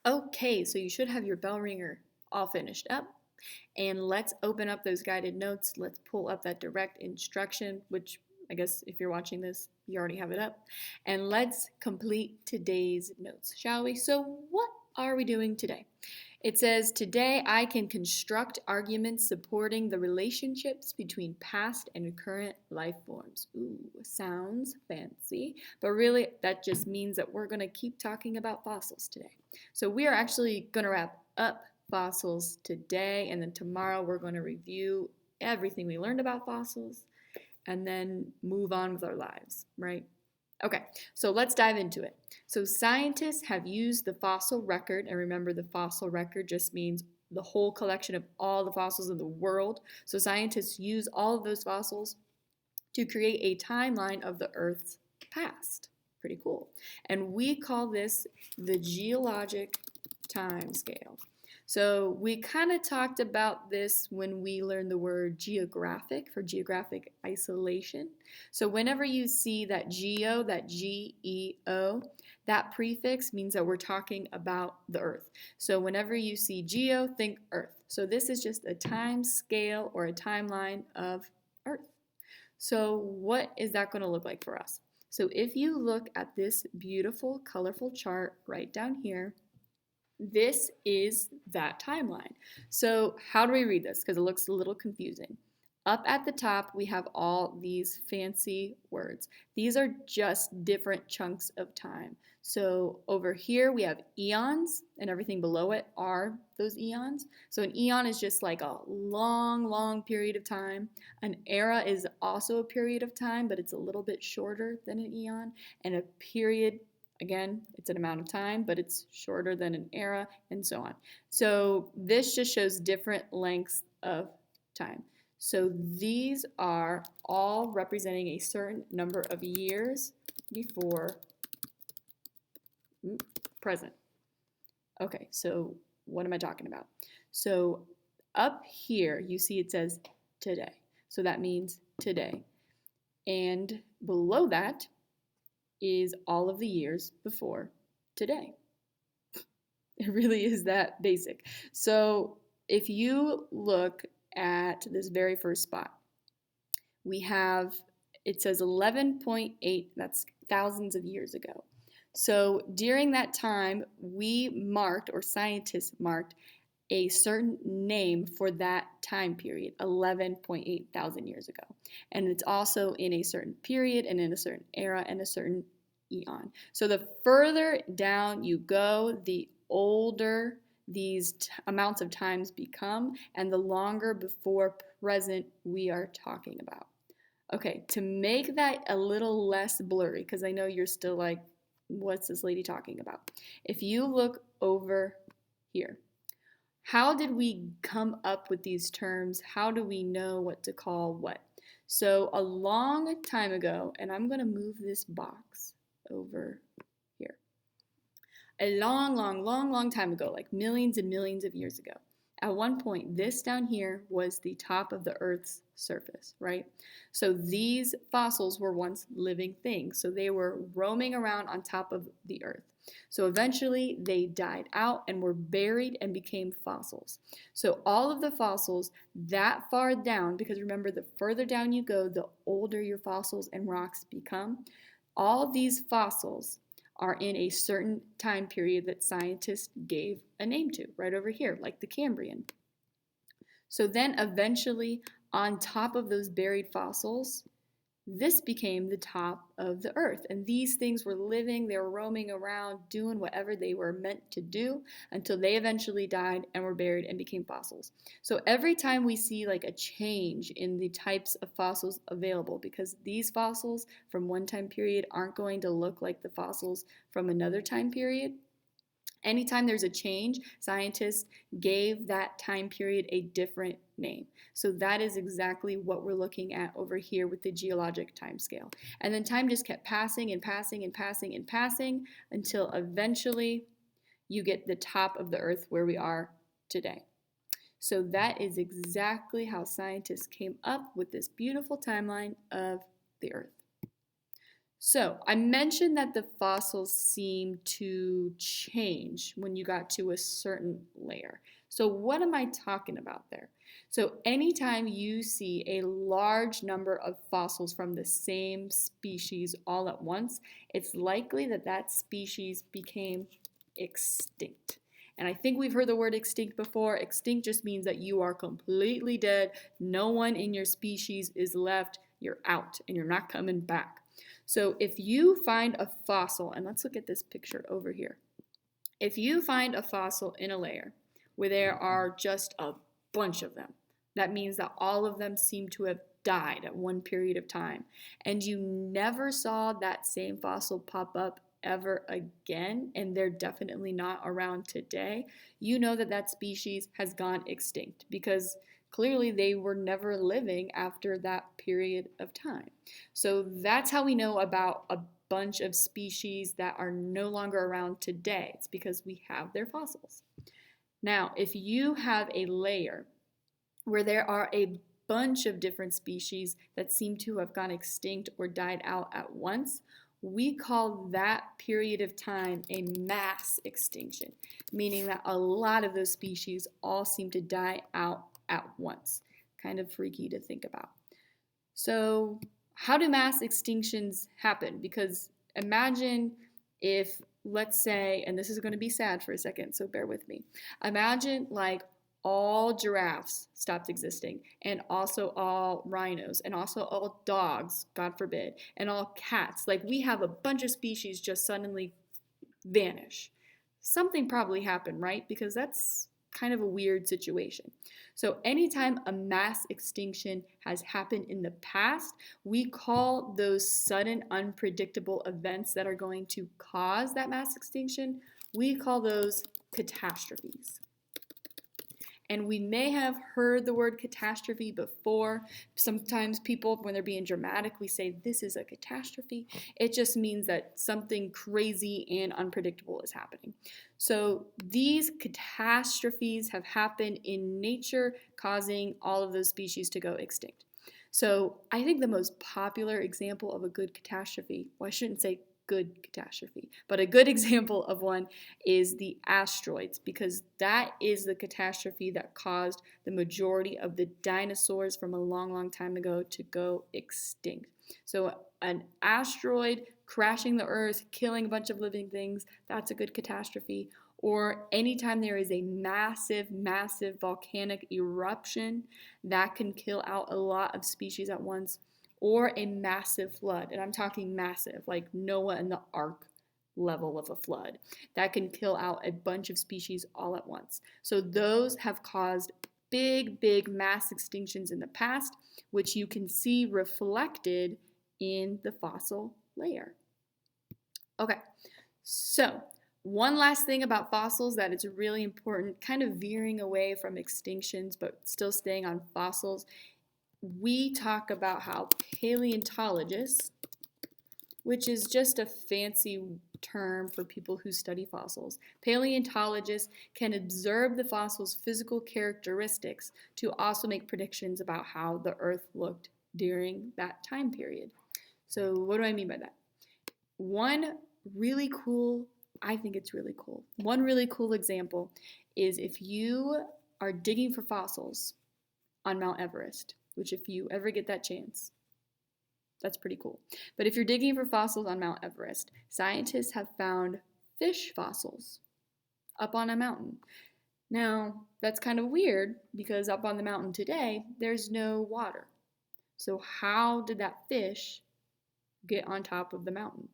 Okay, so you should have your bell ringer all finished up. And let's open up those guided notes. Let's pull up that direct instruction, which I guess if you're watching this, you already have it up. And let's complete today's notes, shall we? So, what are we doing today? It says, today I can construct arguments supporting the relationships between past and current life forms. Ooh, sounds fancy, but really that just means that we're going to keep talking about fossils today. So we are actually going to wrap up fossils today, and then tomorrow we're going to review everything we learned about fossils and then move on with our lives, right? Okay, so let's dive into it. So scientists have used the fossil record, and remember the fossil record just means the whole collection of all the fossils in the world. So scientists use all of those fossils to create a timeline of the Earth's past. Pretty cool. And we call this the geologic time scale. So we kind of talked about this when we learned the word geographic for geographic isolation. So whenever you see that geo, that G-E-O, that prefix means that we're talking about the Earth. So whenever you see geo, think Earth. So this is just a time scale or a timeline of Earth. So what is that going to look like for us? So if you look at this beautiful, colorful chart right down here, this is that timeline. So how do we read this? Because it looks a little confusing. Up at the top, we have all these fancy words. These are just different chunks of time. So over here, we have eons, and everything below it are those eons. So an eon is just like a long, long period of time. An era is also a period of time, but it's a little bit shorter than an eon. And a period, again, it's an amount of time, but it's shorter than an era, and so on. So this just shows different lengths of time. So these are all representing a certain number of years before present. Okay, so what am I talking about? So up here, you see it says today. So that means today. And below that is all of the years before today. It really is that basic. So if you look at this very first spot, we have, it says 11.8, that's thousands of years ago. So during that time, we marked, or scientists marked, a certain name for that time period, 11.8 thousand years ago. And it's also in a certain period and in a certain era and a certain eon. So the further down you go, the older these amounts of times become and the longer before present we are talking about. Okay, to make that a little less blurry, because I know you're still like, what's this lady talking about? If you look over here, how did we come up with these terms? How do we know what to call what? So a long time ago, and I'm going to move this box over here. A long time ago, like millions and millions of years ago, at one point, this down here was the top of the Earth's surface, right? So these fossils were once living things. So they were roaming around on top of the Earth. So eventually they died out and were buried and became fossils. So all of the fossils that far down, because remember, the further down you go, the older your fossils and rocks become. All these fossils are in a certain time period that scientists gave a name to, right over here, like the Cambrian. So then eventually, on top of those buried fossils, this became the top of the Earth. And these things were living, they were roaming around, doing whatever they were meant to do until they eventually died and were buried and became fossils. So every time we see like a change in the types of fossils available, because these fossils from one time period aren't going to look like the fossils from another time period, anytime there's a change, scientists gave that time period a different name. So that is exactly what we're looking at over here with the geologic time scale. And then time just kept passing and passing and passing and passing until eventually you get the top of the Earth where we are today. So that is exactly how scientists came up with this beautiful timeline of the Earth. So I mentioned that the fossils seem to change when you got to a certain layer. So what am I talking about there? So anytime you see a large number of fossils from the same species all at once, it's likely that that species became extinct. And I think we've heard the word extinct before. Extinct just means that you are completely dead. No one in your species is left. You're out and you're not coming back. So if you find a fossil, and let's look at this picture over here. If you find a fossil in a layer where there are just a bunch of them, that means that all of them seem to have died at one period of time, and you never saw that same fossil pop up ever again, and they're definitely not around today, you know that that species has gone extinct because clearly they were never living after that period of time. So that's how we know about a bunch of species that are no longer around today. It's because we have their fossils. Now, if you have a layer where there are a bunch of different species that seem to have gone extinct or died out at once, we call that period of time a mass extinction, meaning that a lot of those species all seem to die out at once. Kind of freaky to think about. So, how do mass extinctions happen? Because imagine if, let's say, and this is going to be sad for a second, so bear with me. Imagine like all giraffes stopped existing, and also all rhinos, and also all dogs, God forbid, and all cats. Like we have a bunch of species just suddenly vanish. Something probably happened, right? Because that's kind of a weird situation. So anytime a mass extinction has happened in the past, we call those sudden unpredictable events that are going to cause that mass extinction, we call those catastrophes. And we may have heard the word catastrophe before. Sometimes people, when they're being dramatic, we say this is a catastrophe. It just means that something crazy and unpredictable is happening. So these catastrophes have happened in nature, causing all of those species to go extinct. So I think the most popular example of a good catastrophe, well, I shouldn't say good catastrophe, but a good example of one is the asteroids, because that is the catastrophe that caused the majority of the dinosaurs from a long, long time ago to go extinct. So an asteroid crashing the earth, killing a bunch of living things, that's a good catastrophe. Or anytime there is a massive, massive volcanic eruption, that can kill out a lot of species at once. Or a massive flood, and I'm talking massive, like Noah and the Ark level of a flood, that can kill out a bunch of species all at once. So those have caused big, big mass extinctions in the past, which you can see reflected in the fossil layer. Okay, so one last thing about fossils that it's really important, kind of veering away from extinctions but still staying on fossils, we talk about how paleontologists, which is just a fancy term for people who study fossils, paleontologists can observe the fossil's physical characteristics to also make predictions about how the Earth looked during that time period. So what do I mean by that? One really cool, I think it's really cool, one really cool example is if you are digging for fossils on Mount Everest, which if you ever get that chance, that's pretty cool. But if you're digging for fossils on Mount Everest, scientists have found fish fossils up on a mountain. Now, that's kind of weird because up on the mountain today, there's no water. So how did that fish get on top of the mountain?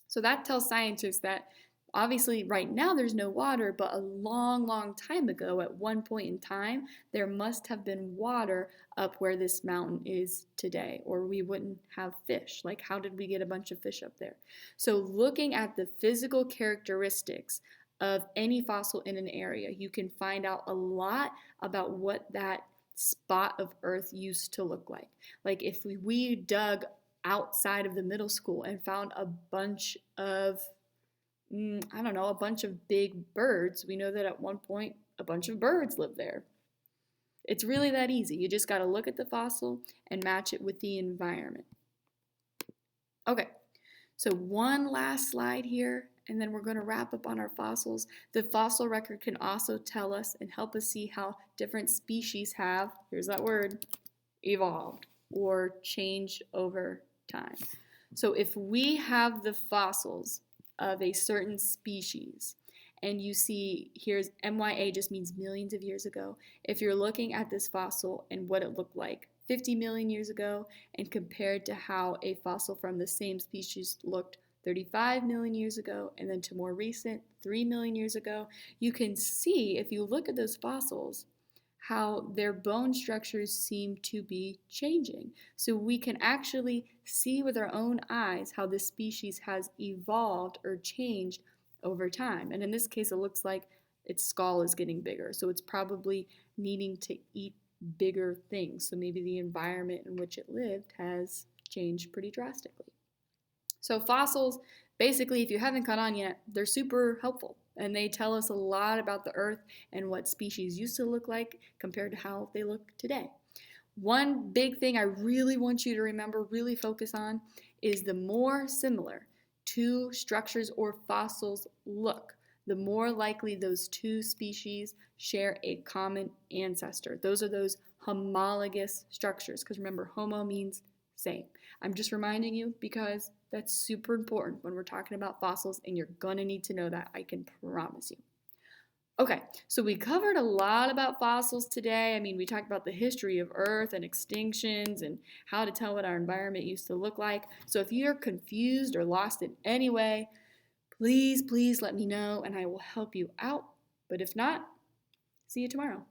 So that tells scientists that obviously right now there's no water, but a long, long time ago, at one point in time, there must have been water up where this mountain is today, or we wouldn't have fish. Like, how did we get a bunch of fish up there? So looking at the physical characteristics of any fossil in an area, you can find out a lot about what that spot of Earth used to look like. Like if we dug outside of the middle school and found a bunch of a bunch of big birds, we know that at one point a bunch of birds lived there. It's really that easy. You just got to look at the fossil and match it with the environment. Okay, So one last slide here, and then we're going to wrap up on our fossils. The fossil record can also tell us and help us see how different species have, here's that word, evolved or changed over time. So if we have the fossils of a certain species, and you see here's MYA just means millions of years ago. If you're looking at this fossil and what it looked like 50 million years ago and compared to how a fossil from the same species looked 35 million years ago and then to more recent 3 million years ago, you can see if you look at those fossils how their bone structures seem to be changing. So we can actually see with our own eyes how this species has evolved or changed over time. And in this case, it looks like its skull is getting bigger. So it's probably needing to eat bigger things. So maybe the environment in which it lived has changed pretty drastically. So fossils, basically, if you haven't caught on yet, they're super helpful. And they tell us a lot about the Earth and what species used to look like compared to how they look today. One big thing I really want you to remember, really focus on, is the more similar two structures or fossils look, the more likely those two species share a common ancestor. Those are those homologous structures, because remember, homo means same. I'm just reminding you because that's super important when we're talking about fossils, and you're going to need to know that, I can promise you. Okay, so we covered a lot about fossils today. I mean, we talked about the history of Earth and extinctions and how to tell what our environment used to look like. So if you're confused or lost in any way, please let me know and I will help you out. But if not, see you tomorrow.